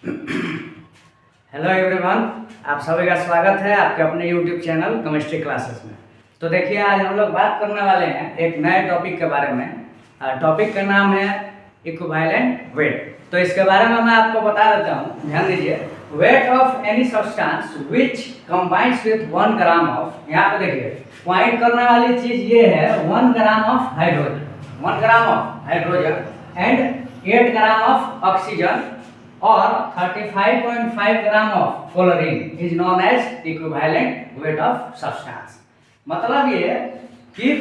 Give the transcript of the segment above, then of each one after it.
Hello everyone, आप सभी का स्वागत है आपके अपने यूट्यूब चैनल केमिस्ट्री क्लासेस में। तो देखिए, आज हम लोग बात करने वाले हैं एक नए टॉपिक के बारे में। टॉपिक का नाम है इक्विवेलेंट वेट। तो इसके बारे में मैं आपको बता देता हूँ, ध्यान दीजिए। Wait of any substance which combines with 1 gram of, यहाँ पे देखिए पॉइंट करने वाली चीज ये है 1 gram of hydrogen, 1 gram of hydrogen and 8 gram of oxygen और 35.5 gram of chlorine is known as equivalent weight of substance. मतलब ये कि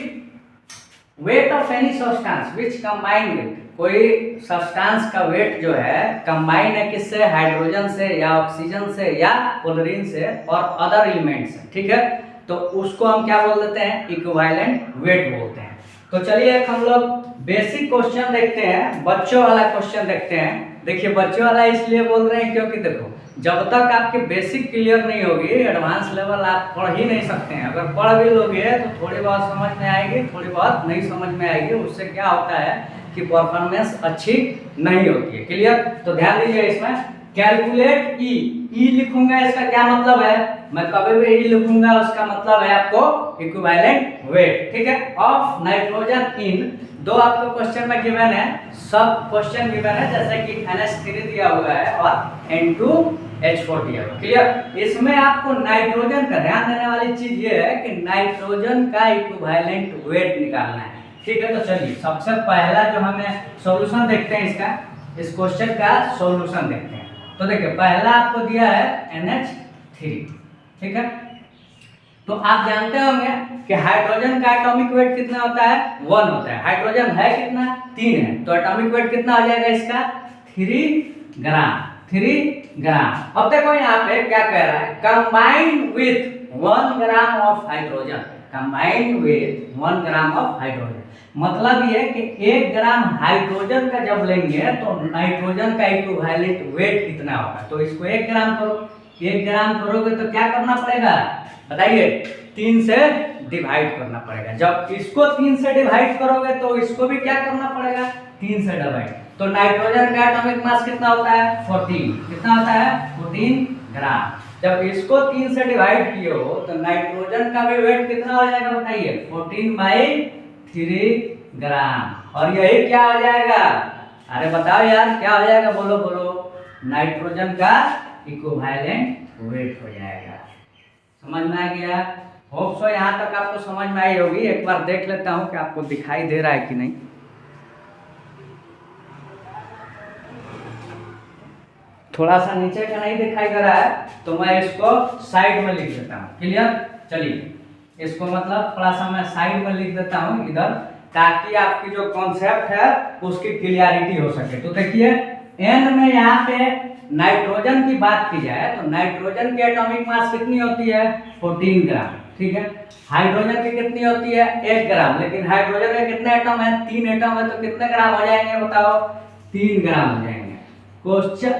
weight of any substance which combine with, कोई सब्सटेंस का वेट जो है कंबाइन है किससे, हाइड्रोजन से या ऑक्सीजन से या क्लोरीन से और अदर एलिमेंट से, ठीक है। तो उसको हम क्या बोल देते हैं, इक्विवेलेंट वेट बोलते हैं। तो चलिए एक हम लोग बेसिक क्वेश्चन देखते हैं, बच्चों वाला क्वेश्चन देखते हैं। देखिए बच्चों वाला इसलिए बोल रहे हैं क्योंकि देखो, जब तक आपकी बेसिक क्लियर नहीं होगी एडवांस लेवल आप पढ़ ही नहीं सकते हैं। अगर पढ़ भी लोगे तो थोड़ी बहुत समझ में आएगी, थोड़ी बहुत नहीं समझ में आएगी। उससे क्या होता है कि परफॉर्मेंस अच्छी नहीं होती है। क्लियर? तो ध्यान दीजिए, इसमें कैलकुलेट ई लिखूंगा, इसका क्या मतलब है, मैं कभी भी ई लिखूंगा उसका मतलब है आपको इक्विवेलेंट वेट, ठीक है, ऑफ नाइट्रोजन इन। दो आपको क्वेश्चन में गिवन है, सब क्वेश्चन गिवन है, जैसे कि NH3 दिया हुआ है और N2H4 दिया हुआ है। क्लियर? इसमें आपको नाइट्रोजन का ध्यान देने वाली चीज ये है कि नाइट्रोजन का इक्विवेलेंट वेट निकालना है, ठीक है। तो चलिए सबसे पहला जो हमें सॉल्यूशन देखते हैं, इसका इस क्वेश्चन का सॉल्यूशन देखते हैं। तो देखिए पहला आपको दिया है NH3, ठीक है। तो आप जानते होंगे कि हाइड्रोजन का एटॉमिक वेट कितना होता है, 1 होता है। हाइड्रोजन है कितना, 3 है, तो एटॉमिक वेट कितना हो जाएगा इसका, 3 ग्राम, 3 ग्राम। अब देखो यहाँ पे क्या कह रहा है, combined with 1 gram of hydrogen, combined with 1 gram of hydrogen. मतलब ये कि 1 ग्राम हाइड्रोजन का जब लेंगे तो नाइट्रोजन का इक्विवेलेंट वेट कितना होगा। तो इसको 1 ग्राम करो, 1 ग्राम करोगे तो क्या करना पड़ेगा बताइए, 3 से डिवाइड करना पड़ेगा। जब इसको 3 से डिवाइड करोगे तो इसको भी क्या करना पड़ेगा, 3 से डिवाइड। तो नाइट्रोजन का एटॉमिक मास कितना होता है, 14, कितना होता है, 14 ग्राम। जब इसको 3 से डिवाइड किए हो तो नाइट्रोजन का भी वेट कितना हो जाएगा बताइए, 14/3 ग्राम। और यही क्या हो जाएगा, अरे बताओ यार क्या हो जाएगा, बोलो बोलो, नाइट्रोजन का इक्विवेलेंट वेट हो जाएगा। समझ में आ गया? होप सो यहाँ तक आपको समझ में आई होगी। एक बार देख लेता हूँ कि आपको दिखाई दे रहा है कि नहीं। थोड़ा सा नीचे का नहीं दिखाई दे रहा है तो मैं इसको साइड में लिख देता हूँ। क्लियर? चलिए इसको मतलब थोड़ा सा मैं साइड में लिख देता हूँ इधर, ताकि आपकी जो कॉन्सेप्ट है उसकी क्लियरिटी हो सके। तो देखिए एन में यहाँ पे नाइट्रोजन की बात की जाए तो नाइट्रोजन की एटॉमिक मास कितनी होती है, 14 ग्राम, ठीक है। हाइड्रोजन की कितनी होती है, 1 ग्राम। लेकिन हाइड्रोजन के कितने एटम है, 3 एटम है, तो कितने ग्राम हो जाएंगे बताओ, 3 ग्राम हो जाएंगे। क्वेश्चन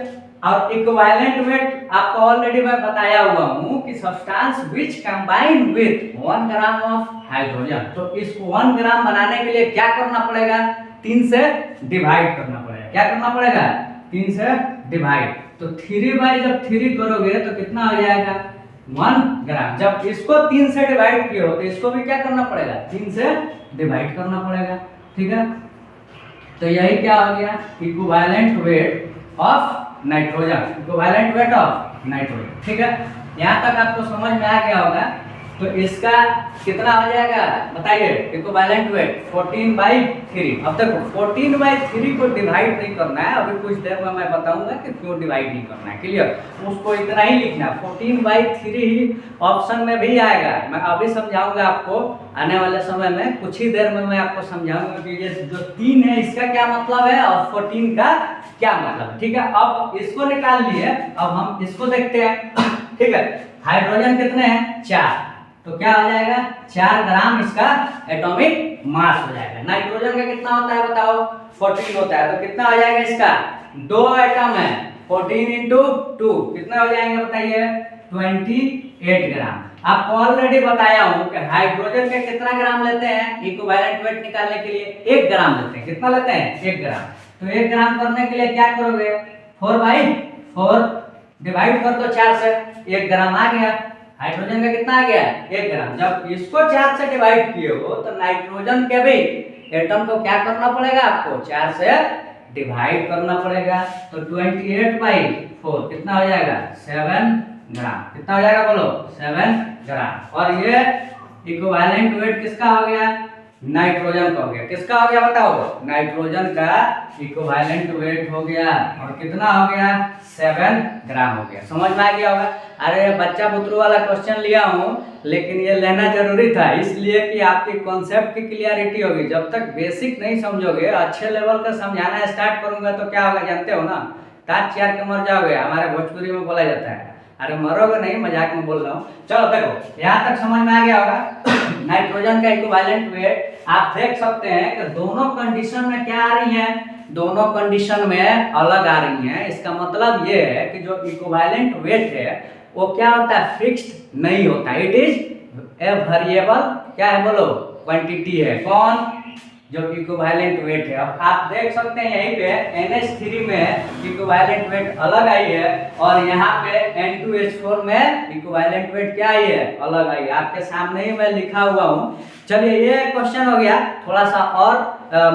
और इक्विवेलेंट वेट आपको ऑलरेडी मैं बताया हुआ हूँ कि substance which combine with 1 gram of hydrogen. तो इसको 1 ग्राम बनाने के लिए क्या करना पड़ेगा, 3 से डिवाइड करना पड़ेगा। क्या करना पड़ेगा, 3 से डिवाइड। तो 3 जब 3 करोगे तो कितना हो जाएगा, 1 ग्राम। जब इसको 3 से डिवाइड किए हो तो इसको भी क्या करना पड़ेगा, 3 से डिवाइड करना पड़ेगा, ठीक है। तो यही क्या हो गया, equivalent weight of nitrogen, equivalent weight of nitrogen, ठीक है। यहाँ तक आपको समझ में आ गया होगा। तो इसका कितना हो जाएगा बताइए, इक्विवेलेंट वेट 14/3। अब देखो 14/3 को डिवाइड नहीं करना है, अभी कुछ देर में मैं बताऊंगा कि क्यों डिवाइड नहीं करना है। क्लियर? उसको इतना ही लिखना, 14/3 ही ऑप्शन में भी आएगा। मैं अभी समझाऊंगा आपको, आने वाले समय में कुछ ही देर में मैं आपको समझाऊंगा कि ये जो 3 है इसका क्या मतलब है और 14 का क्या मतलब है, ठीक है। अब इसको निकाल लिए, अब हम इसको देखते हैं, ठीक है। हाइड्रोजन कितने हैं, 4, तो क्या हो जाएगा, 4 ग्राम इसका एटॉमिक मास हो जाएगा। नाइट्रोजन का कितना होता है बताओ, 14 होता है, तो कितना हो जाएगा इसका, 2 एटम है, 14 × 2 कितना हो जाएंगे बताइए, 28 ग्राम। आपको ऑलरेडी बताया हूं कि हाइड्रोजन के कितना ग्राम लेते हैं इक्विवेलेंट वेट निकालने के लिए, 1 ग्राम लेते हैं। कितना लेते हैं, 1 ग्राम। तो 1 ग्राम करने के लिए क्या करोगे, 4/4 4 डिवाइड कर दो 4 से, 1 ग्राम आ गया। हाइड्रोजन का कितना आ गया? 1 ग्राम। जब इसको 4 से डिवाइड किए हो तो नाइट्रोजन के भी एटम को क्या करना पड़ेगा आपको? 4 से डिवाइड करना पड़ेगा। तो 28/4 कितना हो जाएगा? 7 ग्राम। कितना हो जाएगा बोलो? 7 ग्राम। और ये इक्विवेलेंट वेट किसका हो गया? नाइट्रोजन का हो गया। किसका हो गया बताओ? नाइट्रोजन का इक्विवेलेंट वेट हो गया। और कितना हो गया? 7 ग्राम हो गया। समझ में आ गया होगा? अरे बच्चा बुतरू वाला क्वेश्चन लिया हूँ, लेकिन ये लेना जरूरी था इसलिए कि आपकी कॉन्सेप्ट की क्लियरिटी होगी। जब तक बेसिक नहीं समझोगे, अच्छे लेवल का समझाना स्टार्ट करूंगा तो क्या होगा जानते हो ना? ताज चियार के मर जाओगे, हमारे भोजपुरी में बोला जाता है। अरे मरोगे नहीं, मजाक में बोल रहा हूँ। चलो देखो, यहाँ तक समझ में आ गया होगा। नाइट्रोजन का इक्विवेलेंट वेट आप देख सकते हैं कि दोनों कंडीशन में क्या आ रही है? दोनों कंडीशन में अलग आ रही हैं। इसका मतलब ये है कि जो इक्विवेलेंट वेट है वो क्या होता है? फिक्स्ड नहीं होता। इट इज ए वेरिएबल, क्या है बोलो? क्वांटिटी है। कौन? जो इक्विवेलेंट वेट है। अब आप देख सकते हैं यहीं पे NH3 में इक्विवेलेंट वेट अलग आई है और यहाँ पे N2H4 में इक्विवेलेंट वेट क्या आई है? अलग आई है। आपके सामने ही मैं लिखा हुआ हूँ। चलिए ये क्वेश्चन हो गया। थोड़ा सा और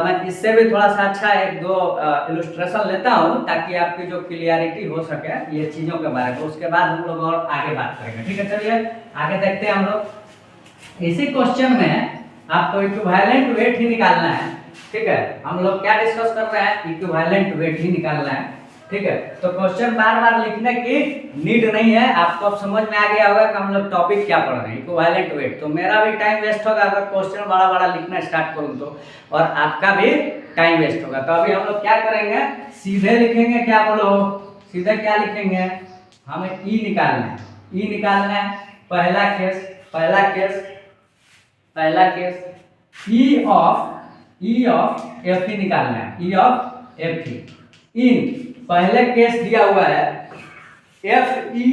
मैं इससे भी थोड़ा सा अच्छा 1-2 इलस्ट्रेशन लेता हूँ ताकि आपकी जो क्लियरिटी हो सके ये चीज़ों के बारे में। उसके बाद हम लोग और आगे बात करेंगे। ठीक है, चलिए आगे देखते हैं हम लोग। इसी क्वेश्चन में आपको इक्विवेलेंट वेट ही निकालना है। ठीक है, हम लोग क्या डिस्कस कर रहे हैं? इक्विवेलेंट वेट ही निकालना है। ठीक है, तो क्वेश्चन बार बार लिखने की नीड नहीं है। आपको अब समझ में आ गया होगा कि हम लोग टॉपिक क्या पढ़ रहे हैं, इक्विवेलेंट वेट। तो मेरा भी टाइम वेस्ट होगा अगर क्वेश्चन बड़ा बड़ा लिखना स्टार्ट करूं तो, और आपका भी टाइम वेस्ट होगा। तो अभी हम लोग क्या करेंगे? सीधे लिखेंगे। क्या बोलो? सीधे क्या लिखेंगे? हमें ई निकालना है। ई निकालना है। पहला case E of F E निकालना है। ई ऑफ एफ ई इन पहले केस दिया हुआ है एफ ई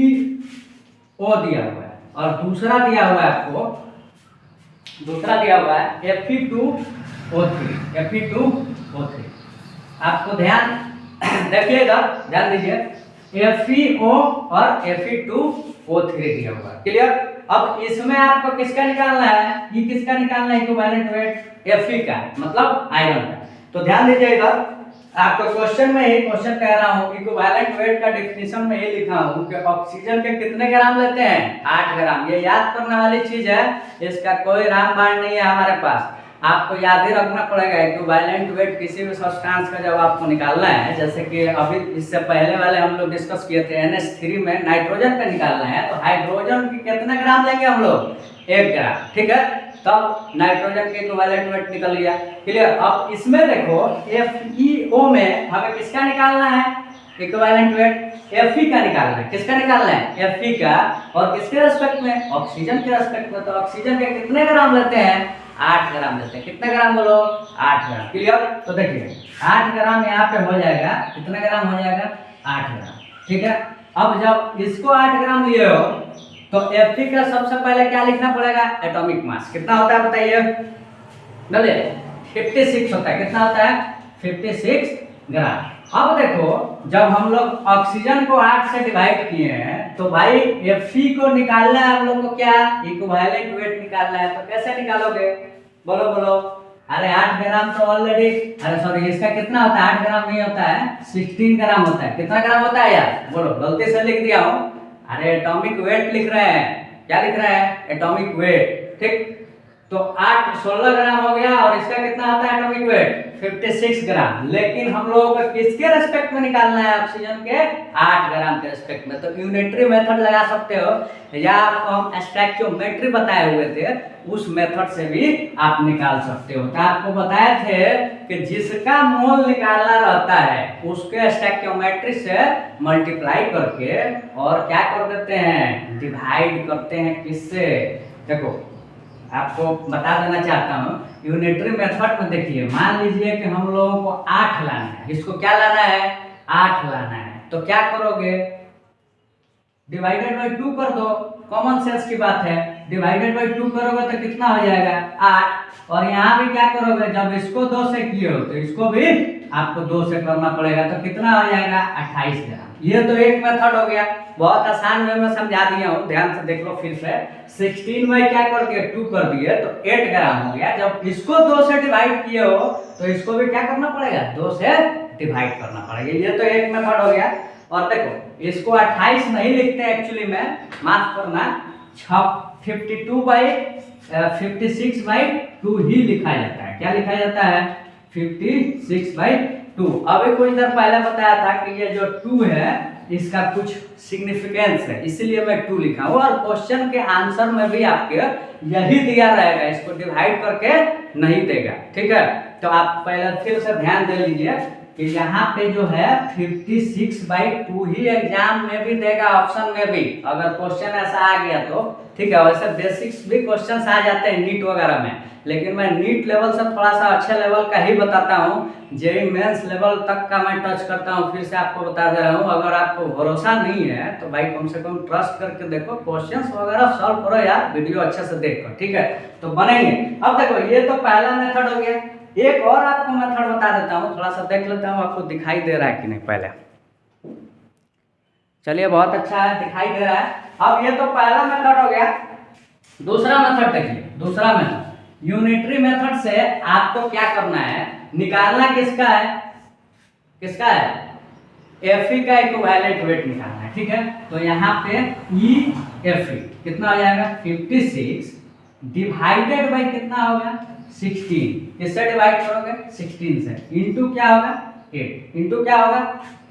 ओ दिया हुआ है, और दूसरा दिया हुआ है आपको, दूसरा दिया हुआ है Fe2O3। Fe2O3 आपको ध्यान देखिएगा, ध्यान दीजिए। FeO और Fe2O3 दिया हुआ है। क्लियर? अब इसमें आपको किसका निकालना है? ये किसका निकालना है? इक्विवेलेंट वेट Fe का, मतलब आयरन का। तो ध्यान दीजिए इधर, आपको क्वेश्चन में ही क्वेश्चन कह रहा हूँ, इक्विवेलेंट वेट का डेफिनेशन में ये लिखा हूँ कि ऑक्सीजन के कितने ग्राम लेते हैं? 8 ग्राम। ये याद करने वाली चीज है, इसका कोई रामबाण नहीं है हमारे पास। आपको याद ही रखना पड़ेगा इक्विवेलेंट वेट किसी भी सब्सटेंस का जब आपको निकालना है। जैसे कि अभी इससे पहले वाले हम लोग डिस्कस किए थे, NH3 में नाइट्रोजन का निकालना है तो हाइड्रोजन की कितने ग्राम लेंगे हम लोग? 1 ग्राम। ठीक है, तब नाइट्रोजन के इक्विवेलेंट वेट निकल गया। क्लियर? अब इसमें देखो FeO में हमें किसका निकालना है इक्विवेलेंट वेट? Fe का निकालना है। किसका निकालना है? Fe का। और किसके रेस्पेक्ट में? ऑक्सीजन के रेस्पेक्ट में। तो ऑक्सीजन के कितने ग्राम लेते हैं? 8 ग्राम लेते हैं। कितने ग्राम बोलो? 8 ग्राम। क्लियर? तो देखिए 8 ग्राम यहाँ पे हो जाएगा। कितने ग्राम हो जाएगा? 8 ग्राम। ठीक है, अब जब इसको 8 ग्राम लिए हो तो Fe का सबसे पहले क्या लिखना पड़ेगा? Atomic mass. कितना होता है बताइए? बोले 56 होता है। कितना होता है? 56 ग्राम। अब देखो, जब हम लोग ऑक्सीजन को 8 से डिवाइड किए हैं तो भाई Fe को निकालना है हम लोग को, क्या? इक्विवेलेंट वेट निकालना है। तो कैसे निकालोगे? बोलो बोलो। अरे 8 ग्राम तो ऑलरेडी, अरे सॉरी, इसका कितना होता है? 8 ग्राम नहीं होता है, 16 ग्राम होता है। कितना ग्राम होता है यार? बोलो, गलती से लिख दिया हूँ। अरे एटॉमिक वेट लिख रहे हैं। क्या लिख रहे हैं? Atomic weight. ठीक, तो 16 ग्राम हो गया। और इसका कितना होता है एटॉमिक वेट? 56 ग्राम। लेकिन हम लोगों को किसके रेस्पेक्ट में निकालना है? ऑक्सीजन के 8 ग्राम के रेस्पेक्ट में। तो यूनिटरी मेथड लगा सकते हो, या आपको हम स्टैक्योमेट्री बताए हुए थे, उस मेथड से भी आप निकाल सकते हो। तो आपको बताए थे कि जिसका मोल निकालना रहता है उसके स्टैक्योमेट्री से मल्टीप्लाई करके और क्या कर देते हैं? डिवाइड करते हैं। किससे? देखो, आपको बता देना चाहता हूँ, यूनिटरी मेथड में देखिए, मान लीजिए कि हम लोगों को 8 लाना है। इसको क्या लाना है? 8 लाना है। तो क्या करोगे? डिवाइडेड बाई 2 कर दो, कॉमन सेंस की बात है। डिवाइडेड बाई 2 करोगे तो कितना हो जाएगा 8। और यहाँ भी क्या करोगे, जब इसको 2 से किए हो तो इसको भी आपको 2 से करना पड़ेगा, तो कितना हो जाएगा 28 ग्राम। ये तो एक मेथड हो गया, बहुत आसान वे में समझा दिया हूँ, ध्यान से देख लो फिर से। 16 में क्या कर दिए 2 कर दिए तो 8 ग्राम हो गया। जब इसको 2 से डिवाइड किए हो तो इसको भी क्या करना पड़ेगा 2 से डिवाइड करना पड़ेगा। ये तो एक मेथड हो गया। और देखो इसको 28 नहीं लिखते एक्चुअली में, माफ करना, 56/2 ही लिखा जाता है। क्या लिखा जाता है 56/2। अभी कुछ देर पहले बताया था कि ये जो 2 है इसका कुछ सिग्निफिकेंस है, इसलिए मैं 2 लिखा हूँ। और क्वेश्चन के आंसर में भी आपके यही दिया रहेगा, इसको डिवाइड करके नहीं देगा, ठीक है। तो आप पहले फिर से ध्यान दे लीजिए कि यहाँ पे जो है 56/2 ही एग्जाम में भी देगा, ऑप्शन में भी, अगर क्वेश्चन ऐसा आ गया तो, ठीक है। वैसे बेसिक्स भी क्वेश्चंस आ जाते हैं नीट वगैरह में, लेकिन मैं नीट लेवल से थोड़ा सा अच्छे लेवल का ही बताता हूँ। जेईई मेंस लेवल तक का मैं टच करता हूँ, फिर से आपको बता दे रहा हूँ। अगर आपको भरोसा नहीं है तो भाई कम से कम ट्रस्ट करके देखो, क्वेश्चंस वगैरह सॉल्व करो यार, वीडियो अच्छे से देखो, ठीक है, तो बनेंगे। अब देखो ये तो पहला मेथड हो गया। एक और आपको मेथड बता देता हूँ, थोड़ा सा देख लेता हूँ आपको दिखाई दे रहा है कि नहीं पहले। चलिए बहुत अच्छा है, दिखाई दे रहा है। अब ये तो पहला मेथड हो गया। दूसरा मेथड देखिए, दूसरा मेथड यूनिटरी मेथड से आपको क्या करना है, निकालना किसका है, किसका है Fe का इक्विवेलेंट वेट निकालना है, ठीक है। तो यहाँ पे Fe कितना हो जाएगा 56 डिवाइडेड बाई कितना होगा 16। किससे डिवाइड करोगे 16 से, इंटू क्या होगा 8, इंटू क्या होगा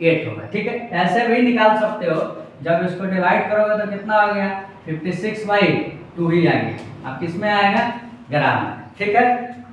8 होगा, ठीक है। ऐसे भी निकाल सकते हो, जब इसको डिवाइड करोगे तो कितना हो गया 56/2 ही आएगा। अब किस में आएगा ग्राम में, ठीक है।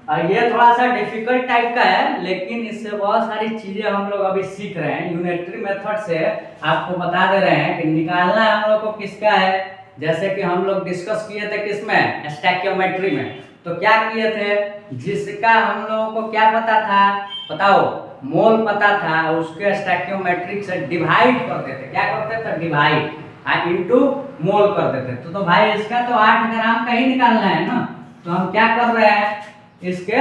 और ये थोड़ा सा डिफिकल्ट टाइप का है, लेकिन इससे बहुत सारी चीजें हम लोग अभी सीख रहे हैं। यूनिटरी मेथड से आपको बता दे रहे हैं कि निकालना हम लोग को किसका है। जैसे कि हम लोग डिस्कस किए थे किसमें स्टैक्योमेट्री में, तो क्या किए थे, जिसका हम लोगों को क्या पता था बताओ मोल पता था, उसके स्टैक्योमेट्रिक से डिवाइड करते थे, क्या करते थे डिवाइड इनटू मोल कर देते। तो भाई इसका तो 8 ग्राम का ही निकालना है ना, तो हम क्या कर रहे हैं, इसके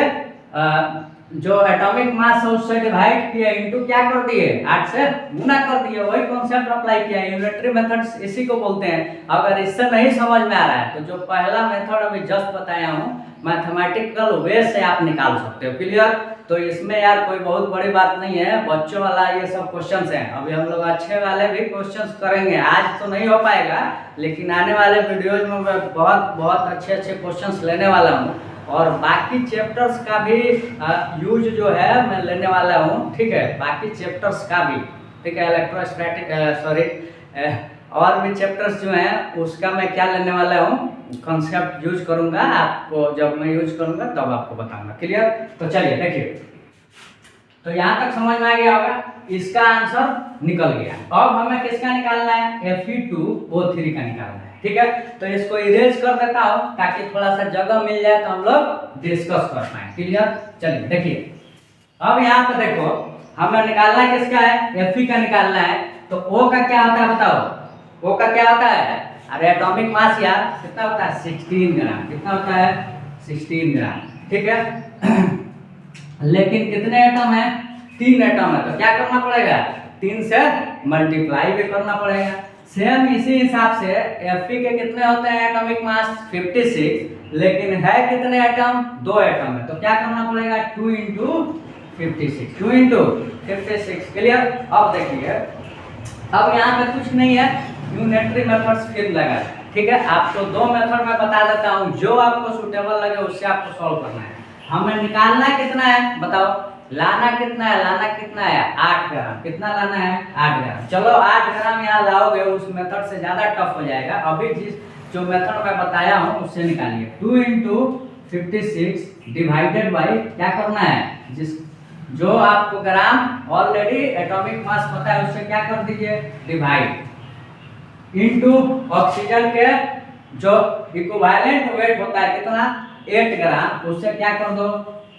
जो एटॉमिक मास है उससे डिवाइड किया, इनटू क्या कर दिए 8 से गुना कर दिए। वही कॉन्सेप्ट अप्लाई किया। यूनिटरी मेथड्स इसी को बोलते हैं। अगर इससे नहीं समझ में आ रहा है तो जो पहला मेथड अभी जस्ट बताया हूँ मैथमेटिकल वे से आप निकाल सकते हो, क्लियर। तो इसमें यार कोई बहुत बड़ी बात नहीं है, बच्चों वाला ये सब क्वेश्चंस हैं। अभी हम लोग अच्छे वाले भी क्वेश्चंस करेंगे, आज तो नहीं हो पाएगा, लेकिन आने वाले वीडियोज में मैं बहुत बहुत अच्छे अच्छे क्वेश्चंस लेने वाला हूँ। और बाकी चैप्टर्स का भी यूज जो है मैं लेने वाला हूँ, ठीक है, बाकी चैप्टर्स का भी, ठीक है, इलेक्ट्रोस्टैटिक और भी चैप्टर्स जो हैं उसका मैं क्या लेने वाला हूँ, कॉन्सेप्ट यूज करूँगा। आपको जब मैं यूज करूँगा तब आपको बताऊँगा, क्लियर। तो चलिए देखिए, तो यहाँ तक समझ में आ गया होगा, इसका आंसर निकल गया। अब हमें किसका निकालना है Fe2O3 का निकालना है, ठीक है। तो इसको इरेज कर देता हूँ ताकि थोड़ा सा जगह मिल जाए तो हम लोग डिस्कस कर पाए, क्लियर। चलिए देखिए, अब यहाँ पे देखो हमें निकालना किसका है Fe का निकालना है। तो O का क्या होता है बताओ, O का क्या होता है, अरे एटॉमिक मास यार कितना होता है 16 ग्राम, कितना होता है 16 ग्राम, ठीक है। लेकिन कितने एटम है 3 एटम है, तो क्या करना पड़ेगा 3 से मल्टीप्लाई भी करना पड़ेगा। सेम इसी हिसाब से Fe के कितने होते हैं एटॉमिक मास 56, लेकिन है कितने एटम 2 एटम है, तो क्या करना पड़ेगा 2 × 56, 2 × 56, क्लियर। अब देखिए, अब यहाँ पे कुछ नहीं है, यूनिटरी मेथड्स फिर लगा, ठीक है। आपको 2 मेथड में बता देता हूँ, जो आपको सूटेबल लगे उससे आपको सॉल्व करना है। हमें निकालना कितना है बताओ, लाना कितना है, लाना कितना है 8 ग्राम, कितना लाना है 8 ग्राम। चलो 8 ग्राम यहाँ लाओगे, उस मेथड से ज़्यादा टफ हो जाएगा। अभी जिस जो मेथड मैं बताया हूँ उससे निकालिए। 2 × 56 डिवाइडेड बाई क्या करना है, जिस जो आपको ग्राम ऑलरेडी एटॉमिक मास पता है उससे क्या कर दीजिए डिवाइड, इनटू ऑक्सीजन के जो इक्विवेलेंट वेट होता है कितना 8 ग्राम, उससे क्या कर दो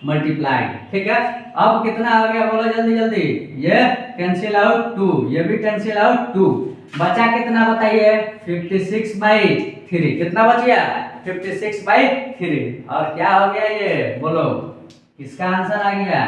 मल्टीप्लाई, ठीक है। अब कितना आ गया बोलो जल्दी जल्दी, ये कैंसिल आउट 2, ये भी कैंसिल आउट 2, बचा कितना बताइए, 56/3। कितना बच गया, 56/3। और क्या हो गया ये बोलो, इसका आंसर आ गया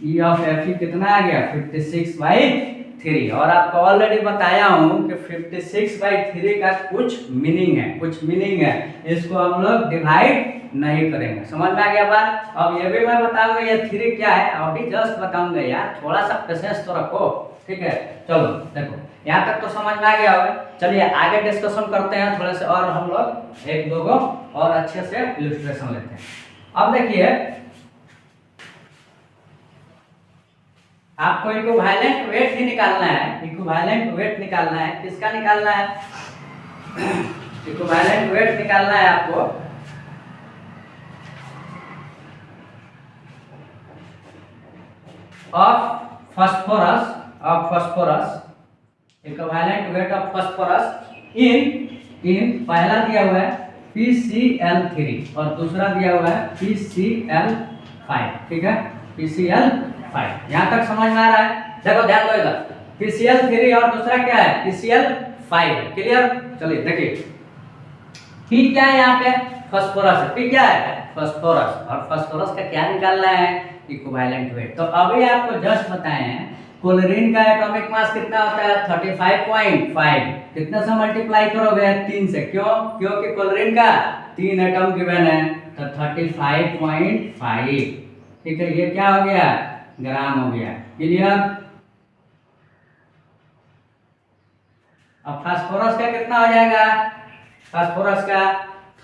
E/Fe कितना आ गया, 56/3। और आपको ऑलरेडी बताया हूँ कि 56/3 का कुछ मीनिंग है, इसको हम लोग डिवाइड नहीं करेंगे। समझ में आ गया बात। अब ये भी मैं बताऊंगा ये 3 क्या है, अभी जस्ट बताऊंगा यार, थोड़ा सा पेशेंस तो रखो, ठीक है। चलो देखो यहाँ तक तो समझ में आ गया होगा। चलिए आगे डिस्कशन करते हैं थोड़े से, और हम लोग एक दो और अच्छे से इलस्ट्रेशन लेते हैं। अब देखिए आपको इक्विवेलेंट वेट ही निकालना है, इक्विवेलेंट वेट निकालना है। किसका निकालना है, इक्विवेलेंट वेट निकालना है आपको of phosphorus, equivalent weight of phosphorus in पहला दिया हुआ है PCl3 और दूसरा दिया हुआ है PCl5, ठीक है, PCl5। यहाँ तक समझ में आ रहा है, देखो ध्यान दो इधर, PCl3 और दूसरा क्या है, PCl5। क्लियर। चलिए देखिए P क्या है, यहाँ पे फास्फोरस है, P क्या है, फास्फोरस। और फास्फोरस का क्या निकालना है, इक्विवेलेंट वेट। तो अभी आपको जस्ट बताए हैं क्लोरीन का एटॉमिक मास कितना होता है, 35.5। कितने से मल्टीप्लाई करोगे, 3 से। क्यों, क्योंकि क्लोरीन का 3 एटम गिवन है, तो 35.5, ठीक है। ये क्या हो गया, ग्राम हो गया। क्लियर। अब फास्फोरस का कितना हो जाएगा, फास्फोरस का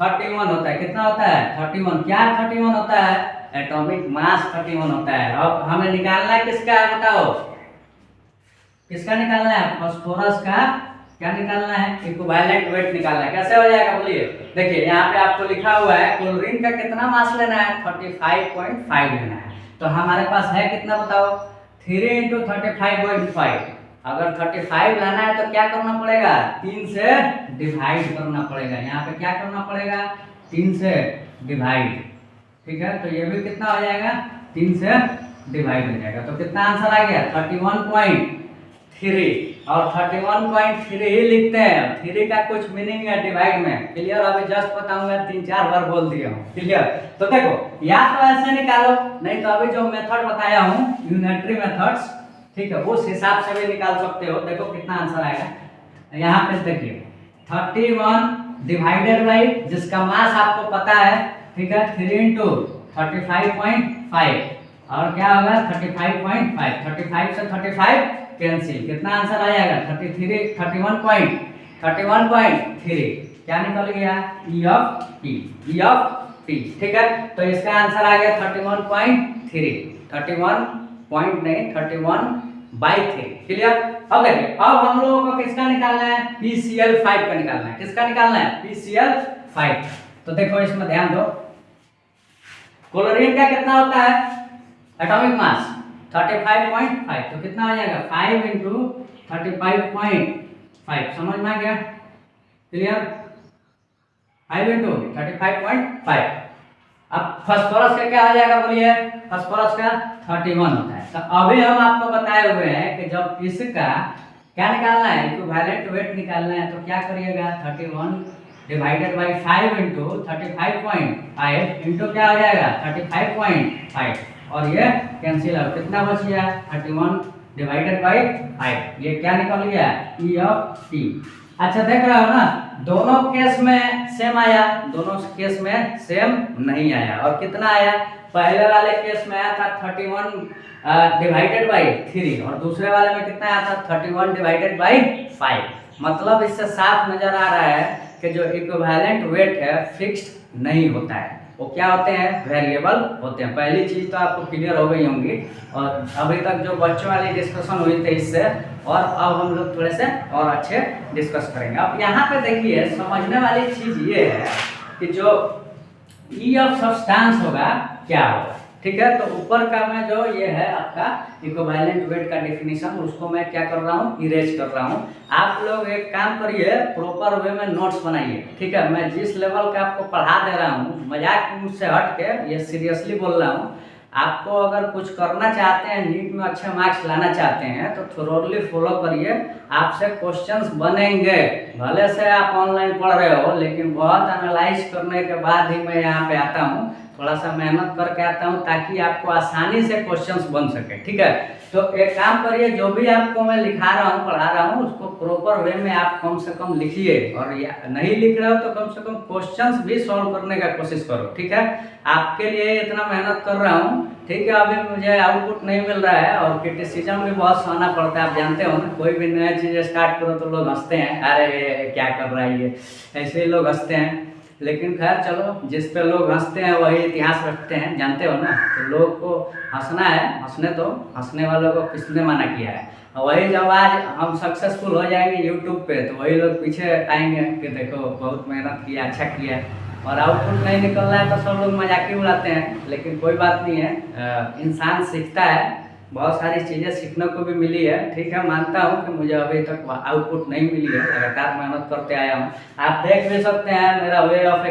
31 होता है। कितना होता है, 31। क्या 31 होता है, एटॉमिक मास 31 होता है। अब हमें निकालना है किसका है, बताओ किसका निकालना है, फास्फोरस का क्या निकालना है, इक्विवेलेंट वेट निकालना है। कैसे हो जाएगा बोलिए, देखिए यहाँ पे आपको लिखा हुआ है क्लोरीन का कितना मास लेना है, 35.5 लेना है। तो हमारे पास है कितना बताओ, 3 × 35.5। अगर 35 लाना है तो क्या करना पड़ेगा, 3 से डिवाइड करना पड़ेगा। यहाँ पे क्या करना पड़ेगा, 3 से डिवाइड, ठीक है। तो ये भी कितना हो जाएगा, 3 से डिवाइड हो जाएगा। तो कितना आंसर आ गया, 31.3। और 31.3 ही लिखते हैं, 3 का कुछ मीनिंग है डिवाइड में। क्लियर। अभी जस्ट बताऊंगा, 3-4 बार बोल दिया हूँ। क्लियर। तो देखो या तो ऐसे निकालो, नहीं तो अभी जो मेथड बताया हूँ यूनिटरी मेथड्स, ठीक है, उस हिसाब से भी निकाल सकते हो। देखो कितना आंसर आएगा, यहाँ पे देखिए 31 डिवाइडेड बाई जिसका मास आपको पता है, ठीक है, 3 × 35.5 और क्या होगा 35.5। 35 से 35 कैंसिल, कितना आंसर आ जाएगा 31.3। क्या निकल गया, E/P, ठीक है। तो इसका आंसर आ गया 31.3, 31.3। क्लियर। अब देखिए अब हम लोगों को किसका निकालना है, PCl5 का निकालना है। किसका निकालना है, PCl5। तो देखो इसमें ध्यान दो, क्लोरीन का कितना होता है एटॉमिक मास 35.5। तो कितना आ जाएगा 5 × 35.5। समझ में आ गया, क्लियर। 5 × 35.5। अब फास्फोरस का क्या आ जाएगा बोलिए, फास्फोरस का 31 होता है। तो अभी हम आपको बताए हुए हैं कि जब इसका क्या निकालना है, इक्विवेलेंट वेट निकालना है, तो क्या करिएगा 31 डिवाइडेड बाई 5 × 35.5 इंटू क्या हो जाएगा 35.5 और ये कैंसिल आउट। कितना बच गया 31 डिवाइडेड बाई 5। ये क्या निकल गया, E/P। अच्छा देख रहे हो ना, दोनों केस में सेम आया, दोनों केस में सेम नहीं आया। और कितना आया, पहले वाले केस में आया था 31 डिवाइडेड बाई 3 और दूसरे वाले में कितना आया था 31 डिवाइडेड बाई 5। मतलब इससे साफ नजर आ रहा है कि जो इक्विवेलेंट वेट है फिक्स्ड नहीं होता है, वो क्या होते हैं, वेरिएबल होते हैं। पहली चीज तो आपको क्लियर हो गई होंगी। और अभी तक जो बच्चों वाली डिस्कशन हुई थी इससे, और अब हम लोग थोड़े से और अच्छे डिस्कस करेंगे। अब यहाँ पे देखिए समझने वाली चीज ये है कि जो ई ऑफ सब्सटेंस होगा क्या होगा, ठीक है। तो ऊपर का में जो ये है आपका इक्विवेलेंट वेट का डेफिनेशन, उसको मैं क्या कर रहा हूँ, इरेज कर रहा हूँ। आप लोग एक काम करिए, प्रॉपर वे में नोट्स बनाइए, ठीक है। मैं जिस लेवल का आपको पढ़ा दे रहा हूँ, मजाक से हट के ये सीरियसली बोल रहा हूँ, आपको अगर कुछ करना चाहते हैं, नीट में अच्छे मार्क्स लाना चाहते हैं तो थोरोली फॉलो करिए। आपसे क्वेश्चंस बनेंगे, भले से आप ऑनलाइन पढ़ रहे हो, लेकिन बहुत एनालाइज करने के बाद ही मैं यहाँ पे आता हूँ, थोड़ा सा मेहनत करके आता हूँ ताकि आपको आसानी से क्वेश्चंस बन सके। ठीक है, तो एक काम करिए, जो भी आपको मैं लिखा रहा हूँ, पढ़ा रहा हूँ, उसको प्रॉपर वे में आप कम से कम लिखिए, और नहीं लिख रहे हो तो कम से कम क्वेश्चंस भी सॉल्व करने का कोशिश करो। ठीक है, आपके लिए इतना मेहनत कर रहा हूँ। ठीक है, अभी मुझे आउटपुट नहीं मिल रहा है और क्रिटिसिज्म भी बहुत सहना पड़ता है। आप जानते हो ना, कोई भी नया चीज़ स्टार्ट करो तो लोग हंसते हैं, अरे क्या कर रहा है ये, ऐसे ही लोग हंसते हैं। लेकिन खैर चलो, जिस पे लोग हंसते हैं वही इतिहास रखते हैं, जानते हो ना। तो लोग को हंसना है, हंसने तो हंसने वालों को किसने मना किया है। वही जब आज हम सक्सेसफुल हो जाएंगे यूट्यूब पे, तो वही लोग पीछे आएंगे कि देखो बहुत मेहनत किया, अच्छा किया, और आउटपुट नहीं निकल रहा है तो सब लोग मजाक ही उड़ाते हैं। लेकिन कोई बात नहीं है, इंसान सीखता है, बहुत सारी चीज़ें सीखने को भी मिली है। ठीक है, मानता हूँ कि मुझे अभी तक आउटपुट नहीं मिली है, लगातार मेहनत करते आया हूँ। आप देख भी सकते हैं मेरा way of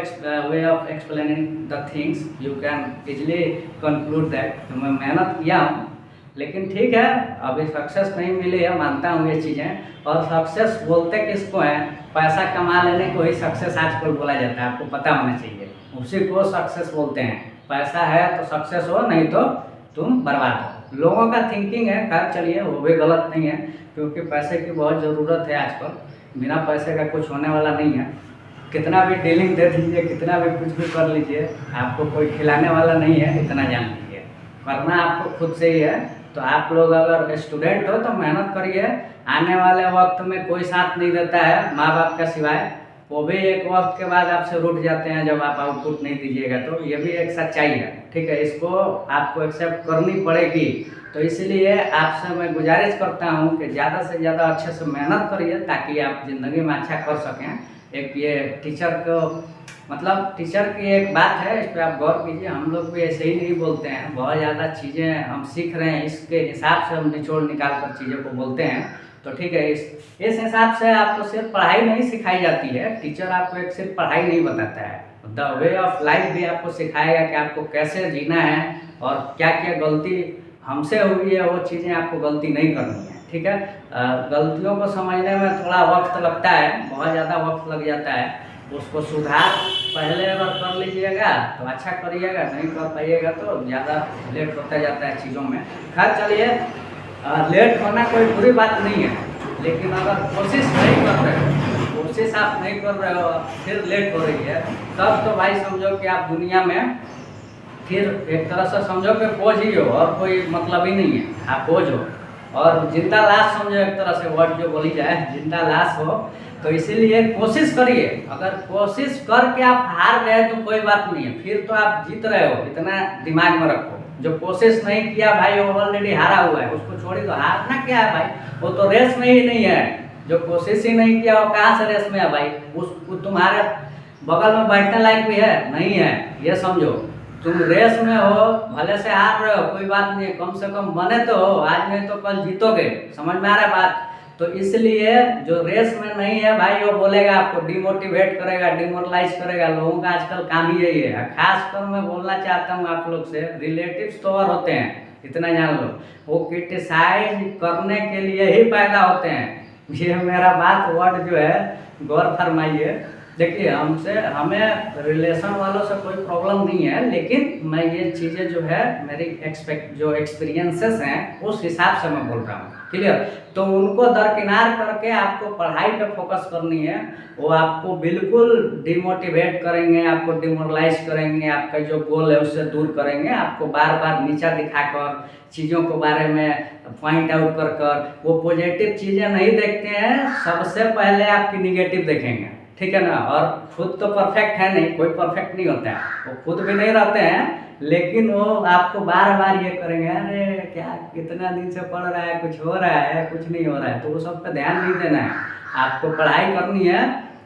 explaining the things, you can easily conclude that. तो मैं मेहनत किया हूँ, लेकिन ठीक है, अभी सक्सेस नहीं मिली है, मानता हूँ ये चीज़ें। और सक्सेस बोलते किसको हैं? पैसा कमा लेने को ही सक्सेस आजकल बोला जाता है, आपको पता होना चाहिए, उसी को सक्सेस बोलते हैं। पैसा है तो सक्सेस हो, नहीं तो तुम बर्बाद हो। लोगों का थिंकिंग है, खैर चलिए, वो भी गलत नहीं है, क्योंकि पैसे की बहुत ज़रूरत है आजकल। बिना पैसे का कुछ होने वाला नहीं है। कितना भी डीलिंग दे दीजिए, कितना भी कुछ भी कर लीजिए, आपको कोई खिलाने वाला नहीं है, इतना जान लीजिए। करना आपको खुद से ही है। तो आप लोग अगर स्टूडेंट हो तो मेहनत करिए, आने वाले वक्त में कोई साथ नहीं देता है माँ बाप का सिवाय, वो भी एक वक्त के बाद आपसे रूठ जाते हैं जब आप आउटपुट नहीं दीजिएगा। तो ये भी एक सच्चाई है। ठीक है, इसको आपको एक्सेप्ट करनी पड़ेगी। तो इसलिए आपसे मैं गुजारिश करता हूँ कि ज़्यादा से ज़्यादा अच्छे से मेहनत करिए, ताकि आप ज़िंदगी में अच्छा कर सकें। एक ये टीचर को, मतलब टीचर की एक बात है, इस पर आप गौर कीजिए। हम लोग भी ऐसे ही नहीं बोलते हैं, बहुत ज़्यादा चीज़ें हम सीख रहे हैं, इसके हिसाब से हम निचोड़ निकाल कर चीज़ों को बोलते हैं। तो ठीक है, इस हिसाब से आपको सिर्फ पढ़ाई नहीं सिखाई जाती है। टीचर आपको एक सिर्फ पढ़ाई नहीं बताता है, द वे ऑफ लाइफ भी आपको सिखाएगा कि आपको कैसे जीना है, और क्या क्या गलती हमसे हुई है, वो चीज़ें आपको गलती नहीं करनी है। ठीक है, गलतियों को समझने में थोड़ा वक्त लगता है, बहुत ज़्यादा वक्त लग जाता है। उसको सुधार पहले अगर कर लीजिएगा तो अच्छा करिएगा, नहीं कर पाइएगा तो ज़्यादा लेट होता जाता है चीज़ों में। खैर चलिए, लेट होना कोई बुरी बात नहीं है, लेकिन अगर कोशिश नहीं कर रहे हो, कोशिश आप नहीं कर रहे हो, फिर लेट हो रही है, तब तो भाई समझो कि आप दुनिया में फिर एक तरह से समझो कि बोझ ही हो, और कोई मतलब ही नहीं है, आप बोझ हो और जिंदा लाश समझो, एक तरह से वर्ड जो बोली जाए, जिंदा लाश हो। तो इसीलिए कोशिश करिए। अगर कोशिश करके आप हार गए तो कोई बात नहीं है, फिर तो आप जीत रहे हो, इतना दिमाग में रखो। जो कोशिश नहीं किया भाई, वो ऑलरेडी हारा हुआ है, उसको छोड़ी। तो हारना क्या है भाई, वो तो रेस में ही नहीं है। जो कोशिश ही नहीं किया वो कहाँ से रेस में है भाई? उसको तुम्हारे बगल में बैठने लायक भी है नहीं है, ये समझो। तुम रेस में हो, भले से हार रहे हो, कोई बात नहीं, कम से कम बने तो हो, आज नहीं तो कल जीतोगे। समझ में आ रहा है बात? तो इसलिए जो रेस में नहीं है भाई, वो बोलेगा, आपको डिमोटिवेट करेगा, डिमोरलाइज करेगा। लोगों का आजकल काम ही यही है। खासकर मैं बोलना चाहता हूँ आप लोग से, रिलेटिव्स तो और होते हैं, इतना जान लो, वो क्रिटिसाइज करने के लिए ही पैदा होते हैं। ये मेरा बात वर्ड जो है गौर फरमाइए। देखिए, हमें रिलेशन वालों से कोई प्रॉब्लम नहीं है, लेकिन मैं ये चीज़ें जो है मेरी जो एक्सपीरियंसेस हैं उस हिसाब से मैं बोल रहा हूँ। क्लियर? तो उनको दरकिनार करके आपको पढ़ाई पे फोकस करनी है। वो आपको बिल्कुल डिमोटिवेट करेंगे, आपको डिमोरलाइज करेंगे, आपका जो गोल है उससे दूर करेंगे, आपको बार बार नीचा दिखाकर, चीज़ों के बारे में पॉइंट आउट कर वो पॉजिटिव चीज़ें नहीं देखते हैं, सबसे पहले आपकी निगेटिव देखेंगे। ठीक है ना? और खुद तो परफेक्ट है नहीं, कोई परफेक्ट नहीं होता है, वो खुद भी नहीं रहते हैं, लेकिन वो आपको बार बार ये करेंगे, अरे क्या कितना दिन से पढ़ रहा है, कुछ हो रहा है, कुछ नहीं हो रहा है। तो वो सब पे ध्यान नहीं देना है, आपको पढ़ाई करनी है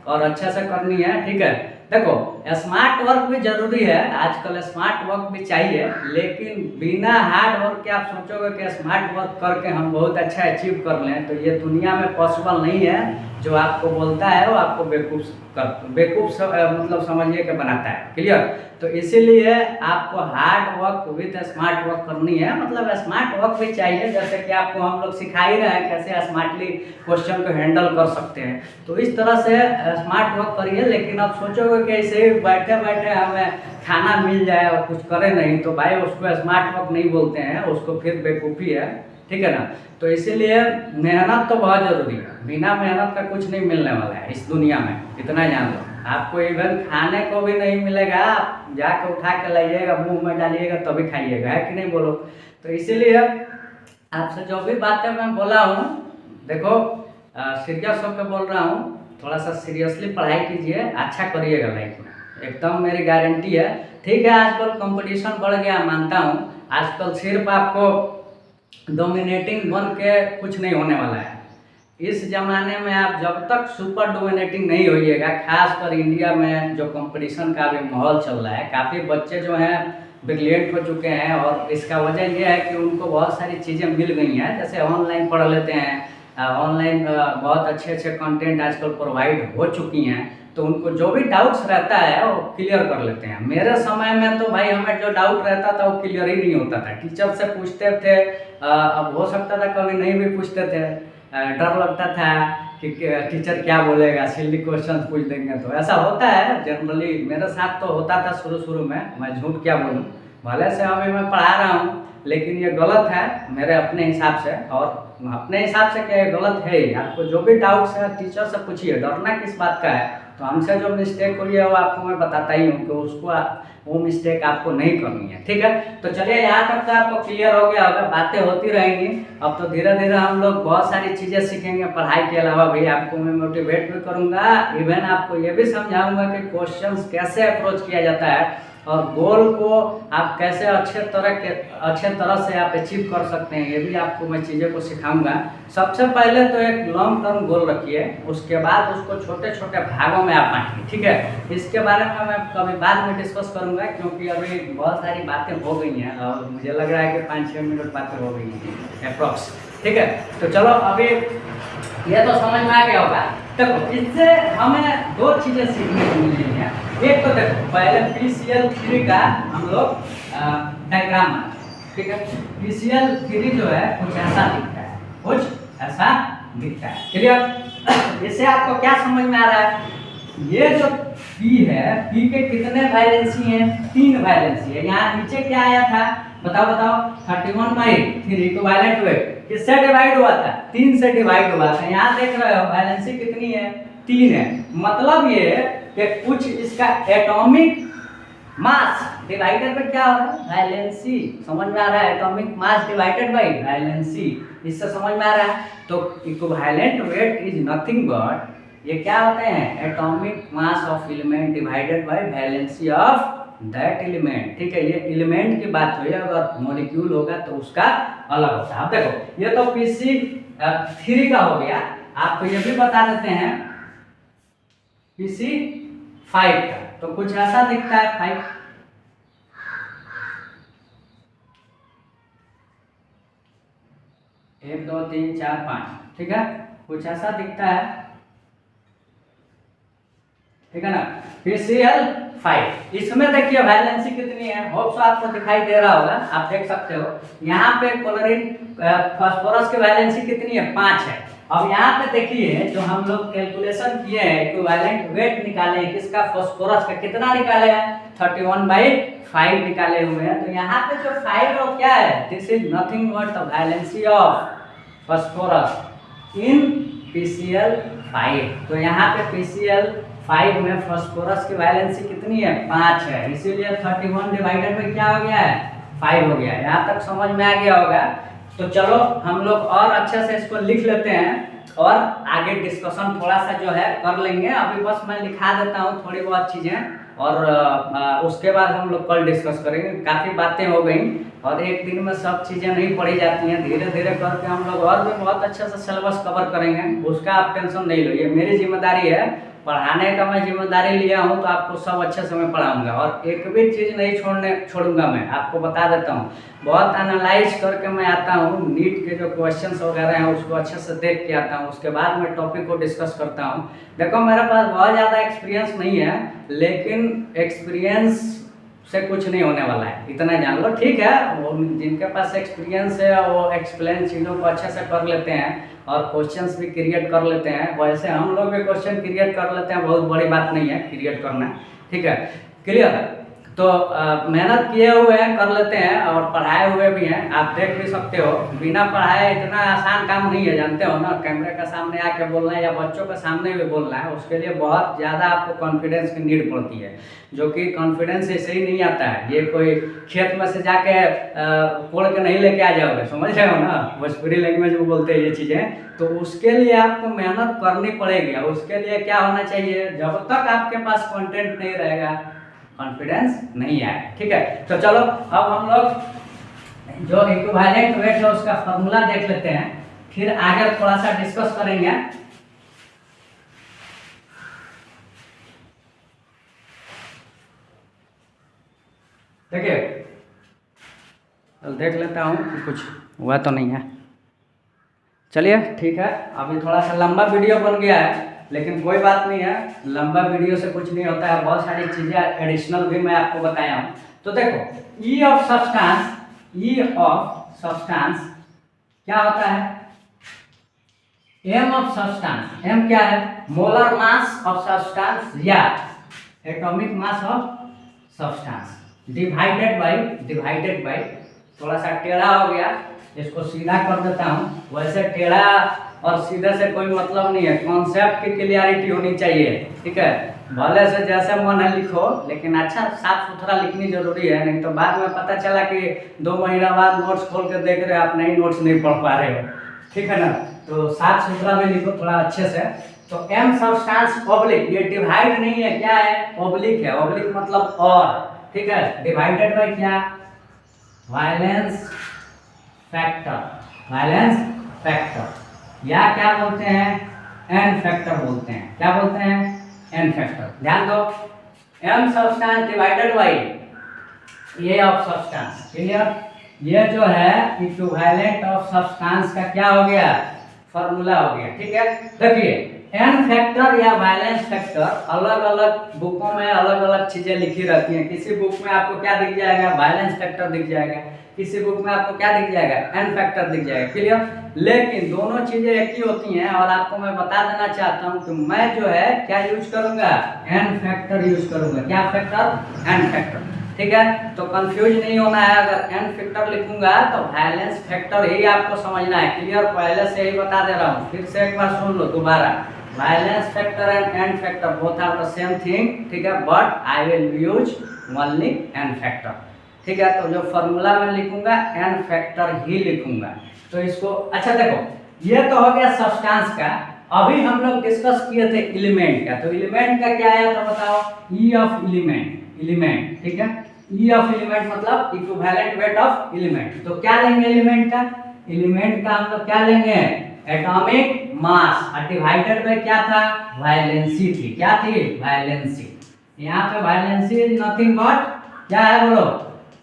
और अच्छे से करनी है। ठीक है, देखो, स्मार्ट वर्क भी जरूरी है, आजकल स्मार्ट वर्क भी चाहिए, लेकिन बिना हार्ड वर्क के आप सोचोगे कि स्मार्ट वर्क करके हम बहुत अच्छा अचीव कर लें, तो ये दुनिया में पॉसिबल नहीं है। जो आपको बोलता है वो आपको बेवकूफ़ मतलब समझिए कि बनाता है। क्लियर? तो इसीलिए आपको hard work with smart work करनी है, मतलब स्मार्ट वर्क भी चाहिए, जैसे कि आपको हम लोग सिखा ही रहे हैं कैसे स्मार्टली क्वेश्चन को हैंडल कर सकते हैं। तो इस तरह से स्मार्ट वर्क करिए, लेकिन आप सोचोगे कि ऐसे बैठे बैठे हमें खाना मिल जाए और कुछ करें नहीं, तो भाई उसको स्मार्ट वर्क नहीं बोलते हैं, उसको फिर बेवकूफ़ी है, ठीक है ना। तो इसीलिए मेहनत तो बहुत ज़रूरी है, बिना मेहनत का कुछ नहीं मिलने वाला है इस दुनिया में, इतना जान लो। आपको इवन खाने को भी नहीं मिलेगा, आप जाके उठा के लाइएगा, मुंह में डालिएगा तभी खाइएगा, है कि नहीं बोलो। तो इसीलिए आपसे जो भी बातें मैं बोला हूँ, देखो सीरियस होकर बोल रहा हूँ, थोड़ा सा सीरियसली पढ़ाई कीजिए, अच्छा करिएगा लाइफ में, एकदम मेरी गारंटी है। ठीक है, आजकल कंपटीशन बढ़ गया, मानता हूँ, आजकल सिर्फ आपको डोमिनेटिंग बन के कुछ नहीं होने वाला है। इस ज़माने में आप जब तक सुपर डोमिनेटिंग नहीं होइएगा, खासकर इंडिया में जो कंपटीशन का भी माहौल चल रहा है, काफ़ी बच्चे जो हैं ब्रिलियंट हो चुके हैं, और इसका वजह यह है कि उनको बहुत सारी चीज़ें मिल गई हैं, जैसे ऑनलाइन पढ़ लेते हैं, ऑनलाइन बहुत अच्छे अच्छे कंटेंट आजकल प्रोवाइड हो चुकी हैं, तो उनको जो भी डाउट्स रहता है वो क्लियर कर लेते हैं। मेरे समय में तो भाई हमें जो डाउट रहता था वो क्लियर ही नहीं होता था, टीचर से पूछते थे, अब हो सकता था कभी नहीं भी पूछते थे, डर लगता था कि टीचर क्या बोलेगा, सिली क्वेश्चन पूछ देंगे, तो ऐसा होता है जनरली, मेरे साथ तो होता था शुरू में, मैं झूठ क्या बोलूँ, भले से अभी मैं पढ़ा रहा हूँ, लेकिन ये गलत है मेरे अपने हिसाब से, और अपने हिसाब से क्या गलत है ही। आपको जो भी डाउट्स है टीचर से पूछिए, डरना किस बात का है। तो हमसे जो मिस्टेक हुई है वो आपको मैं बताता ही हूँ कि उसको वो मिस्टेक आपको नहीं करनी है, ठीक है। तो चलिए, यहाँ तक तो आपको क्लियर हो गया होगा, बातें होती रहेंगी। अब तो धीरे धीरे हम लोग बहुत सारी चीज़ें सीखेंगे पढ़ाई के अलावा भी, आपको मैं मोटिवेट भी करूँगा, इवन आपको ये भी समझाऊंगा कि क्वेश्चंस कैसे अप्रोच किया जाता है, और गोल को आप कैसे अच्छे तरह से आप अचीव कर सकते हैं, ये भी आपको मैं चीज़ें को सिखाऊंगा। सबसे पहले तो एक लॉन्ग टर्म गोल रखिए, उसके बाद उसको छोटे छोटे भागों में आप बांटिए, ठीक है। इसके बारे में मैं कभी बाद में डिस्कस करूंगा, क्योंकि अभी बहुत सारी बातें हो गई हैं और मुझे लग रहा है कि 5-6 मिनट बातें हो गई हैं अप्रॉक्स, ठीक है। तो चलो, अभी ये तो समझ में आ गया होगा। देखो, इससे हमें दो चीज़ें सीखने को मिली हैं। एक तो देखो, पहले PCL3 का हम लोग डायग्राम, ठीक है। PCL3 जो है कुछ ऐसा दिखता है, कुछ ऐसा दिखता है, क्लियर। इससे आपको क्या समझ में आ रहा है, ये जो P है, P के कितने वैलेंसी हैं, 3 वैलेंसी है। यहाँ नीचे क्या आया था, बताओ 31/3 इक्विवेलेंट वेट किससे डिवाइड हुआ था, 3 से डिवाइड हुआ था। यहाँ देख रहे हो वैलेंसी कितनी है, 3 है। मतलब ये कि कुछ इसका एटॉमिक मास डिवाइडेड बाय क्या हो रहा है, वैलेंसी, समझ में आ रहा है, atomic mass divided by valency, इससे समझ में आ रहा है। तो equivalent weight is nothing but, ये क्या होते हैं, atomic mass of element divided by valency of that element, ठीक है। ये एलिमेंट की बात हुई, अगर मॉलिक्यूल होगा तो उसका अलग होता है। अब देखो, ये तो PC3 का हो गया, आपको ये भी बता देते हैं PC5 का, तो कुछ ऐसा दिखता है 5, एक 2 3 4 5, ठीक है, कुछ ऐसा दिखता है, ठीक है ना। PCl5, इसमें देखिए वैलेंसी कितनी है, होप्स आपको दिखाई दे रहा होगा, आप देख सकते हो। यहाँ पे क्लोरीन फास्फोरस की वैलेंसी कितनी है, 5 है। अब यहाँ पे देखिए, जो हम लोग कैलकुलेशन किए हैं, इक्विवेलेंट वेट निकाले हैं किसका, फास्फोरस का, कितना निकाले हैं, 31/5 निकाले हुए हैं। तो यहाँ पे जो 5 और क्या है, this is nothing but the valency of phosphorus in PCl5। तो यहाँ पे PCl5 में फास्फोरस की वैलेंसी कितनी है, 5 है, इसीलिए 31 डिवाइडेड बाई क्या हो गया है, 5 हो गया है। यहाँ तक समझ में आ गया होगा। तो चलो हम लोग और अच्छे से इसको लिख लेते हैं और आगे डिस्कशन थोड़ा सा जो है कर लेंगे। अभी बस मैं लिखा देता हूँ थोड़ी बहुत चीज़ें, और उसके बाद हम लोग कल डिस्कस करेंगे। काफ़ी बातें हो गई और एक दिन में सब चीज़ें नहीं पढ़ी जाती हैं, धीरे धीरे करके हम लोग और भी बहुत अच्छे से सिलेबस कवर करेंगे, उसका आप टेंशन नहीं लो, ये मेरी जिम्मेदारी है, पढ़ाने का मैं जिम्मेदारी लिया हूँ, तो आपको सब अच्छे से मैं पढ़ाऊँगा और एक भी चीज़ नहीं छोड़ूंगा। मैं आपको बता देता हूँ, बहुत एनालाइज करके मैं आता हूँ, नीट के जो क्वेश्चंस वगैरह हैं उसको अच्छे से देख के आता हूँ, उसके बाद मैं टॉपिक को डिस्कस करता हूँ। देखो, मेरे पास बहुत ज़्यादा एक्सपीरियंस नहीं है, लेकिन एक्सपीरियंस से कुछ नहीं होने वाला है, इतना जान लो, ठीक है। वो जिनके पास एक्सपीरियंस है वो एक्सप्लेन चीज़ों को अच्छे से कर लेते हैं और क्वेश्चंस भी क्रिएट कर लेते हैं। वैसे हम लोग भी क्वेश्चन क्रिएट कर लेते हैं, बहुत बड़ी बात नहीं है क्रिएट करना, ठीक है, क्लियर है। तो मेहनत किए हुए हैं, कर लेते हैं और पढ़ाए हुए भी हैं। आप देख भी सकते हो, बिना पढ़ाए इतना आसान काम नहीं है, जानते हो ना। कैमरे के सामने आके बोलना है या बच्चों के सामने भी बोलना है, उसके लिए बहुत ज़्यादा आपको कॉन्फिडेंस की नीड पड़ती है, जो कि कॉन्फिडेंस ऐसे ही नहीं आता है। ये कोई खेत में से जाके कोड़ के नहीं लेके आ जाओगे, समझ रहे हो ना, भोजपुरी लैंग्वेज में बोलते हैं ये चीज़ें। तो उसके लिए आपको मेहनत करनी पड़ेगी। और उसके लिए क्या होना चाहिए, जब तक आपके पास कंटेंट नहीं रहेगा कॉन्फिडेंस नहीं आए, ठीक है। तो चलो अब हम लोग जो इक्विवेलेंट वेट है उसका फॉर्मूला देख लेते हैं, फिर आगे थोड़ा सा डिस्कस करेंगे। देखिए देख लेता हूँ कि कुछ हुआ तो नहीं है। चलिए ठीक है, अभी थोड़ा सा लंबा वीडियो बन गया है, लेकिन कोई बात नहीं है, लंबा वीडियो से कुछ नहीं होता है, बहुत सारी चीज़ें एडिशनल भी मैं आपको बताया हूँ। तो देखो ई ऑफ सब्सटेंस क्या होता है, एम ऑफ सब्सटेंस, एम क्या है, मोलर मास ऑफ सब्सटेंस या atomic mass of substance divided bye, थोड़ा सा टेढ़ा हो गया, इसको सीधा कर देता हूँ। वैसे टेढ़ा और सीधे से कोई मतलब नहीं है, कॉन्सेप्ट की क्लियरिटी होनी चाहिए, ठीक है। भले से जैसे मन है लिखो, लेकिन अच्छा साफ सुथरा लिखनी जरूरी है, नहीं तो बाद में पता चला कि 2 महीना बाद नोट्स खोल कर देख रहे हो आप, नहीं नोट्स नहीं पढ़ पा रहे हो, ठीक है ना। तो साफ सुथरा भी लिखो थोड़ा अच्छे से। तो एम सब्सटेंस ऑब्लिक, ये डिवाइड नहीं है, क्या है, ऑब्लिक है। ऑब्लिक मतलब और, ठीक है। डिवाइडेड बाय क्या, वायलेंस फैक्टर या क्या बोलते हैं, एन फैक्टर बोलते हैं। क्या बोलते हैं, एन फैक्टर। ध्यान दो, M substance divided by A of substance, clear. ये जो है इक्विवेलेंट ऑफ सब्सटेंस का क्या हो गया, फॉर्मूला हो गया, ठीक है। देखिए एन फैक्टर या वैलेंस फैक्टर अलग अलग बुकों में अलग अलग चीजें लिखी रहती हैं। किसी बुक में आपको क्या दिख जाएगा, वैलेंस फैक्टर दिख जाएगा, किसी बुक में आपको क्या दिख जाएगा, एन फैक्टर दिख जाएगा, क्लियर। लेकिन दोनों चीजें एक ही होती हैं, और आपको मैं बता देना चाहता हूं कि मैं जो है क्या यूज करूंगा, एन फैक्टर यूज करूंगा। क्या फैक्टर, एन फैक्टर, ठीक है। तो कंफ्यूज नहीं होना है, अगर एन फैक्टर लिखूंगा तो वैलेंस फैक्टर ही आपको समझना है, क्लियर। पहले से ही बता दे रहा हूँ, फिर से एक बार सुन लो दोबारा। Valence factor and n factor both are the same thing, ठीक है, but I will use only n factor, ठीक है। तो जो फॉर्मूला में लिखूंगा एन फैक्टर ही लिखूंगा। तो इसको अच्छा देखो, ये तो हो गया सब्सटेंस का। अभी हम लोग डिस्कस किए थे एलिमेंट का, तो एलिमेंट का क्या आया तो बताओ, ई ऑफ एलिमेंट, ठीक है। ई ऑफ एलिमेंट मतलब इक्विवेलेंट वेट ऑफ एलिमेंट। तो क्या लेंगे एलिमेंट का हम लोग क्या लेंगे, एटॉमिक मास, और डिवाइडेड बाय क्या था, वैलेंसी थी। क्या थी, वैलेंसी। यहाँ पे वैलेंसी इज नथिंग बट क्या है, बोलो,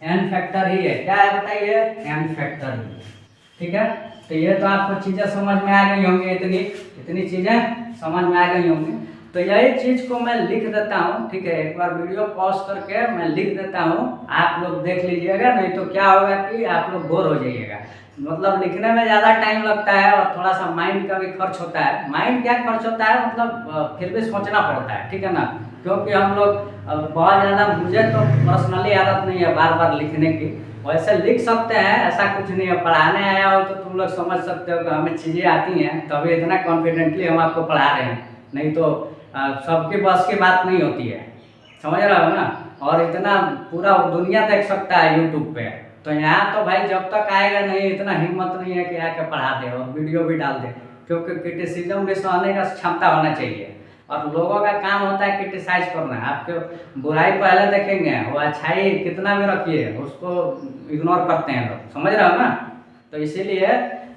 एन फैक्टर ही है। क्या है बताइए, एन फैक्टर ही, ठीक है। तो ये तो आपको चीजें समझ में आ गई होंगी, इतनी चीजें समझ में आ गई होंगी। तो यही चीज को मैं लिख देता हूँ, ठीक है। एक बार वीडियो पॉज करके मैं लिख देता हूँ, आप लोग देख लीजिएगा, नहीं तो क्या होगा कि आप लोग बोर हो जाइएगा। मतलब लिखने में ज़्यादा टाइम लगता है और थोड़ा सा माइंड का भी खर्च होता है। माइंड क्या खर्च होता है, मतलब फिर भी सोचना पड़ता है, ठीक है ना। क्योंकि हम लोग बहुत ज़्यादा, मुझे तो पर्सनली आदत नहीं है बार बार लिखने की। वैसे लिख सकते हैं, ऐसा कुछ नहीं है। पढ़ाने आया हो तो तुम लोग समझ सकते हो कि हमें चीज़ें आती हैं, तभी इतना कॉन्फिडेंटली हम आपको पढ़ा रहे हैं, नहीं तो सबके बस की बात नहीं होती है, समझ रहे हो ना। और इतना पूरा दुनिया देख सकता है यूट्यूब पे, तो यहाँ तो भाई जब तक आएगा नहीं, इतना हिम्मत नहीं है कि आके पढ़ा दे और वीडियो भी डाल दे, क्योंकि क्रिटिसिज्म भी सहने का क्षमता होना चाहिए। और लोगों का काम होता है क्रिटिसाइज करना। आपके बुराई पहले देखेंगे, वो अच्छाई कितना भी रखिए उसको इग्नोर करते हैं लोग, समझ रहे हो ना। तो इसीलिए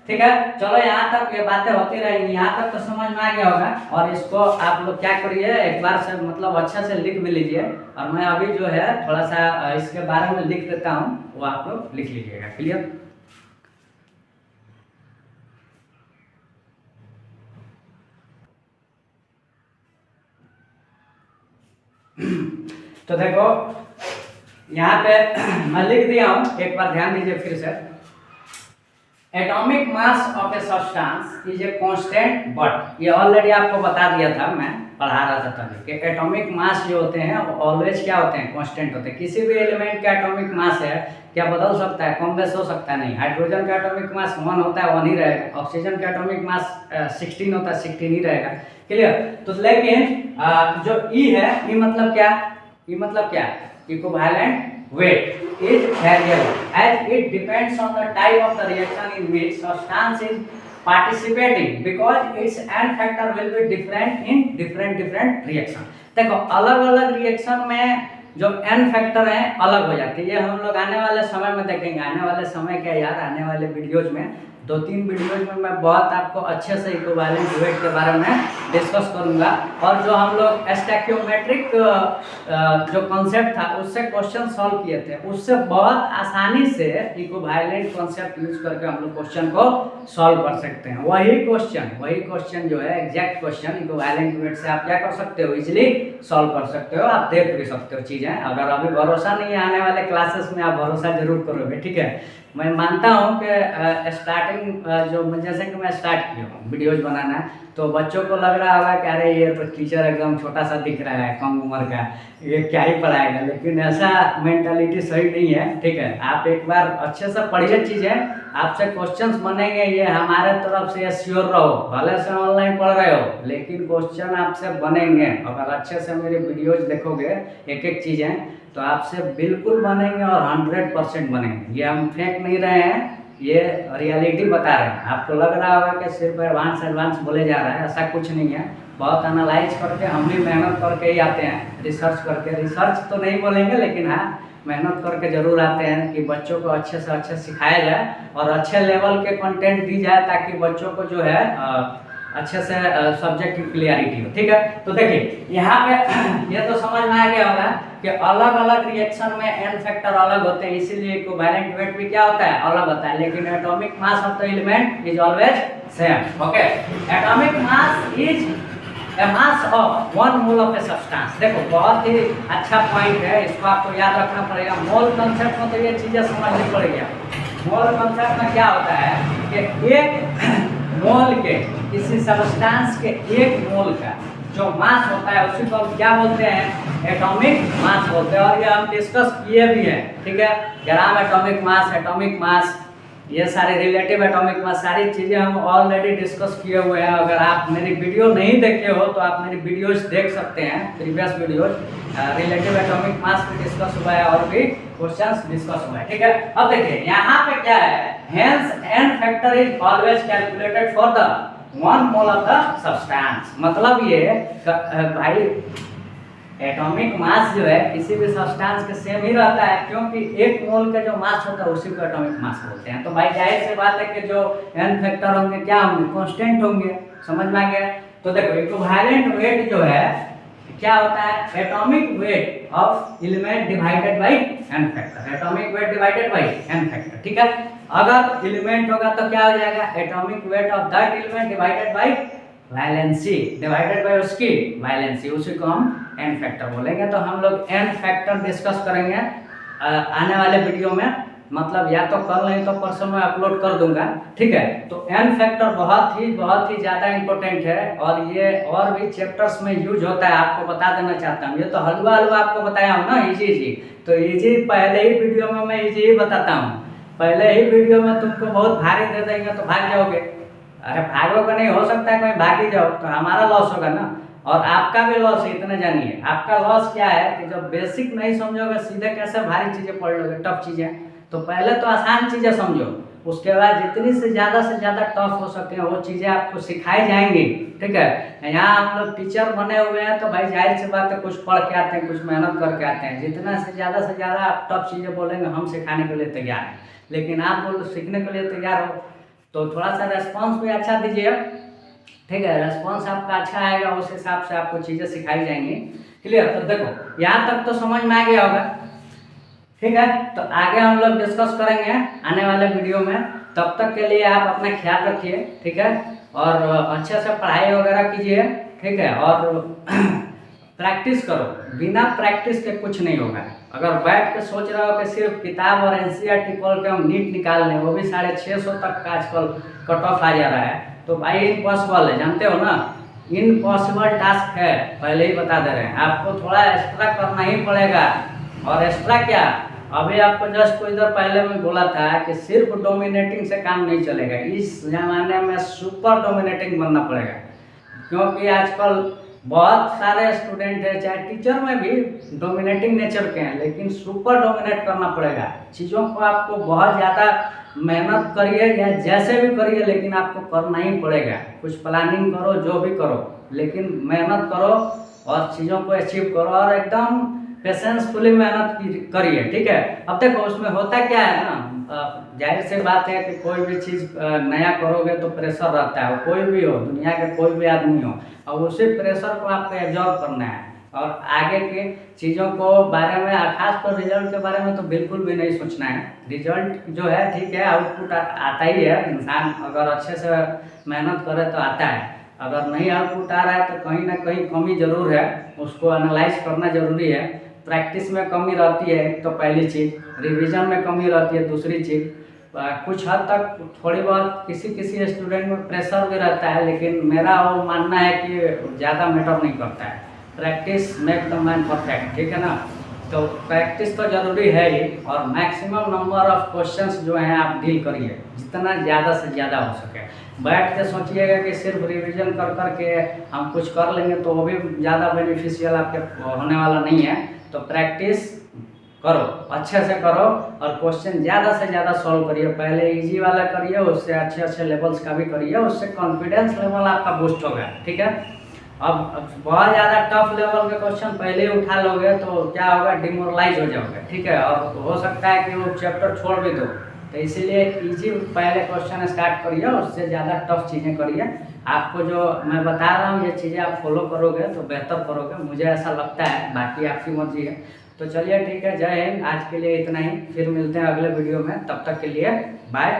ठीक है, चलो यहाँ तक ये बातें होती रहेंगी, यहाँ तक तो समझ में आ गया होगा। और इसको आप लोग क्या करिए, एक बार से मतलब अच्छे से लिख भी लीजिए, और मैं अभी जो है थोड़ा सा इसके बारे में लिख देता हूँ, वो आप लोग लिख लीजिएगा, क्लियर। तो देखो यहाँ पे मैं लिख दिया हूँ, एक बार ध्यान दीजिए फिर से। Atomic mass of a substance is a constant, but ये ऑलरेडी आपको बता दिया था, मैं पढ़ा रहा था तभी कि एटॉमिक मास जो होते हैं ऑलवेज क्या होते हैं, कांस्टेंट होते हैं। किसी भी एलिमेंट का एटॉमिक मास है क्या बदल सकता है, कम बेस हो सकता है नहीं। हाइड्रोजन का एटॉमिक मास 1 होता है, 1 ही रहेगा। ऑक्सीजन का एटॉमिक मास 16 होता है, 16 ही रहेगा। क्लियर। तो लेकिन जो ई है, ई मतलब क्या, ई मतलब क्या, equivalent weight is variable as it depends on the type of the reaction in which substance is participating, because its n factor will be different in different reaction। देखो अलग अलग रिएक्शन में जो n फैक्टर है अलग हो जाती है। ये हम लोग आने वाले समय में देखेंगे। आने वाले समय क्या यार, आने वाले वीडियोज में 2-3 वीडियोज में मैं बहुत आपको अच्छे से इक्विवेलेंट वेट के बारे में डिस्कस करूंगा। और जो हम लोग स्टैक्योमेट्रिक जो कॉन्सेप्ट था उससे क्वेश्चन सॉल्व किए थे, उससे बहुत आसानी से इक्विवेलेंट कॉन्सेप्ट यूज करके हम लोग क्वेश्चन को सॉल्व कर सकते हैं। वही क्वेश्चन जो है एग्जैक्ट क्वेश्चन इक्विवेलेंट वेट से आप क्या कर सकते हो, इजिली सॉल्व कर सकते हो। आप देख भी सकते हो चीज़ें। अगर अभी भरोसा नहीं है, आने वाले क्लासेस में आप भरोसा जरूर करोगे। ठीक है, मैं मानता हूँ कि स्टार्टिंग जो जैसे कि मैं स्टार्ट किया हूँ वीडियोज बनाना, तो बच्चों को लग रहा होगा कि अरे ये तो टीचर एकदम छोटा सा दिख रहा है, कम उम्र का, ये क्या ही पढ़ाएगा। लेकिन ऐसा मेंटालिटी सही नहीं है। ठीक है, आप एक बार अच्छे से पढ़िए चीज़ें, आपसे क्वेश्चंस बनेंगे, ये हमारे तरफ से श्योर रहो। भले से ऑनलाइन पढ़ रहे हो लेकिन क्वेश्चन आपसे बनेंगे। अगर अच्छे से मेरी वीडियोज देखोगे एक एक चीज़ें, तो आपसे बिल्कुल बनेंगे और 100% बनेंगे। ये हम फेंक नहीं रहे हैं, ये रियलिटी बता रहे हैं। आपको लग रहा होगा कि सिर्फ एडवांस बोले जा रहा है, ऐसा कुछ नहीं है। बहुत एनालाइज करके हम भी मेहनत करके ही आते हैं, रिसर्च करके। रिसर्च तो नहीं बोलेंगे लेकिन हाँ मेहनत करके ज़रूर आते हैं कि बच्चों को अच्छे से अच्छे सिखाया जाए और अच्छे लेवल के कंटेंट दी जाए, ताकि बच्चों को जो है अच्छे से सब्जेक्ट की क्लियरिटी हो। ठीक है, तो देखिए यहाँ पे ये तो समझ में आ गया होगा कि अलग अलग रिएक्शन में n फैक्टर अलग होते हैं, इसीलिए इक्विवेलेंट वेट भी क्या होता है, अलग होता है। लेकिन atomic mass of the element is always same. Okay, atomic mass is a mass of 1 mole of a substance. देखो बहुत ही अच्छा पॉइंट है, इसको आपको याद रखना पड़ेगा। मोल कंसेप्ट में तो ये चीज़ें समझनी पड़ेगी। मोल कंसेप्ट में क्या होता है कि एक मोल के, किसी सब्सटेंस के 1 मोल का जो मास होता है उसी को हम क्या बोलते हैं, एटॉमिक मास बोलते हैं। और ये हम डिस्कस किए भी हैं। ठीक है, ग्राम एटॉमिक मास, ये सारे रिलेटिव एटॉमिक मास, सारी चीज़ें हम ऑलरेडी डिस्कस किए हुए हैं। अगर आप मेरी वीडियो नहीं देखे हो तो आप मेरी वीडियोज देख सकते हैं, previous videos. Relative atomic mass भी डिस्कस हुआ है और भी क्वेश्चंस डिस्कस हुआ है। ठीक है, अब देखिए यहाँ पे क्या है, hence n factor is always calculated for the 1 mole of the substance. मतलब ये भाई एटॉमिक मास जो है किसी भी सब्सटेंस के सेम ही रहता है, क्योंकि 1 मोल का जो मास होता है उसी को एटॉमिक मास बोलते हैं। तो भाई जाहिर सी बात है कि जो n फैक्टर होंगे क्या होंगे, कांस्टेंट होंगे। समझ में आ गया। तो देखो इक्विवेलेंट वेट जो है क्या होता है, atomic weight of element divided by n factor. Atomic weight divided by n factor. ठीक है, अगर एलिमेंट होगा तो क्या हो जाएगा, atomic weight of that element divided by valency, divided by उसकी वैलेंसी, उसी को हम n फैक्टर बोलेंगे। तो हम लोग n फैक्टर डिस्कस करेंगे आने वाले वीडियो में। मतलब या तो कल नहीं तो परसों में अपलोड कर दूंगा। ठीक है, तो n फैक्टर बहुत ही ज़्यादा इंपॉर्टेंट है और ये और भी चैप्टर्स में यूज होता है। आपको बता देना चाहता हूँ, ये तो हलवा आपको बताया हूँ ना, इजी। तो इजी पहले ही वीडियो में मैं इजी ही बताता हूँ। पहले ही वीडियो में तुमको बहुत भारी दे देंगे तो भाग जाओगे। अरे भागोगे नहीं, हो सकता है कहीं भाग ही जाओ तो हमारा लॉस होगा ना, और आपका भी लॉस है। इतना जानिए, आपका लॉस क्या है कि जब बेसिक नहीं समझोगे सीधे कैसे भारी चीज़ें पढ़ लोगे, टफ चीज़ें। तो पहले तो आसान चीज़ें समझो, उसके बाद जितनी से ज़्यादा टफ हो सके वो चीज़ें आपको सिखाई जाएंगी। ठीक है, यहाँ हम लोग टीचर बने हुए हैं तो भाई जाहिर सी बात है कुछ पढ़ के आते हैं, कुछ मेहनत करके आते हैं। जितना से ज़्यादा आप टफ चीज़ें बोलेंगे हम सिखाने के लिए तैयार हैं। लेकिन आप बोलो सीखने के लिए तैयार हो तो थोड़ा सा रेस्पॉन्स भी अच्छा दीजिए। ठीक है, रेस्पॉन्स आपका अच्छा आएगा, उस हिसाब से आपको चीज़ें सिखाई जाएंगी। क्लियर। तो देखो यहाँ तक तो समझ में आ गया होगा। ठीक है, तो आगे हम लोग डिस्कस करेंगे आने वाले वीडियो में। तब तक के लिए आप अपना ख्याल रखिए। ठीक है, और अच्छे से पढ़ाई वगैरह कीजिए। ठीक है, और प्रैक्टिस करो, बिना प्रैक्टिस के कुछ नहीं होगा। अगर बैठ के सोच रहे हो कि सिर्फ किताब और एनसीईआरटी पढ़ के हम नीट निकाल लें, वो भी 650 तक का आजकल कट ऑफ आ जा रहा है, तो भाई इम्पॉसिबल है, जानते हो ना, इम्पॉसिबल टास्क है, पहले ही बता दे रहे हैं। आपको थोड़ा एक्स्ट्रा करना ही पड़ेगा। और एक्स्ट्रा क्या, अभी आपको जस्ट कुछ देर पहले मैं बोला था कि सिर्फ डोमिनेटिंग से काम नहीं चलेगा, इस जमाने में सुपर डोमिनेटिंग बनना पड़ेगा। क्योंकि आजकल बहुत सारे स्टूडेंट हैं, चाहे टीचर में भी डोमिनेटिंग नेचर के हैं, लेकिन सुपर डोमिनेट करना पड़ेगा चीज़ों को। आपको बहुत ज़्यादा मेहनत करिए या जैसे भी करिए, लेकिन आपको करना ही पड़ेगा। कुछ प्लानिंग करो, जो भी करो, लेकिन मेहनत करो और चीज़ों को अचीव करो और एकदम पेशेंसफुली मेहनत करिए, ठीक है। अब देखो उसमें होता क्या है ना, जाहिर सी बात है कि कोई भी चीज़ नया करोगे तो प्रेशर रहता है, कोई भी हो, दुनिया के कोई भी आदमी हो, और उसी प्रेशर को आपको एब्जॉर्व करना है और आगे के चीज़ों को बारे में, खासकर रिजल्ट के बारे में तो बिल्कुल भी नहीं सोचना है। रिजल्ट जो है ठीक है, आउटपुट आता ही है, इंसान अगर अच्छे से मेहनत करे तो आता है। अगर नहीं आउटपुट आ रहा है तो कहीं ना कहीं कमी ज़रूर है, उसको एनालाइज करना ज़रूरी है। प्रैक्टिस में कमी रहती है तो पहली चीज़, रिवीजन में कमी रहती है दूसरी चीज़, कुछ हद तक थोड़ी बहुत किसी किसी स्टूडेंट में प्रेशर भी रहता है, लेकिन मेरा वो मानना है कि ज़्यादा मैटर नहीं करता है। Practice make the man perfect, ठीक है ना। तो प्रैक्टिस तो ज़रूरी है ही, और मैक्सिमम नंबर ऑफ क्वेश्चंस जो हैं आप डील करिए, जितना ज़्यादा से ज़्यादा हो सके। बैठ के सोचिएगा कि सिर्फ रिवीजन कर कर के हम कुछ कर लेंगे तो वो भी ज़्यादा बेनिफिशियल आपके होने वाला नहीं है। तो प्रैक्टिस करो, अच्छे से करो और क्वेश्चन ज़्यादा से ज़्यादा सॉल्व करिए। पहले इजी वाला करिए, उससे अच्छे अच्छे लेवल्स का भी करिए, उससे कॉन्फिडेंस लेवल आपका बूस्ट होगा, ठीक है। अब बहुत ज़्यादा टफ लेवल के क्वेश्चन पहले ही उठा लोगे तो क्या होगा, डिमोरलाइज हो जाओगे, ठीक है, और हो सकता है कि वो चैप्टर छोड़ भी दो। तो इसीलिए इजी पहले क्वेश्चन स्टार्ट करिए, उससे ज़्यादा टफ चीज़ें करिए। आपको जो मैं बता रहा हूँ ये चीज़ें आप फॉलो करोगे तो बेहतर करोगे, मुझे ऐसा लगता है, बाकी आपकी मर्जी है। तो चलिए ठीक है, जय हिंद, आज के लिए इतना ही, फिर मिलते हैं अगले वीडियो में, तब तक के लिए बाय।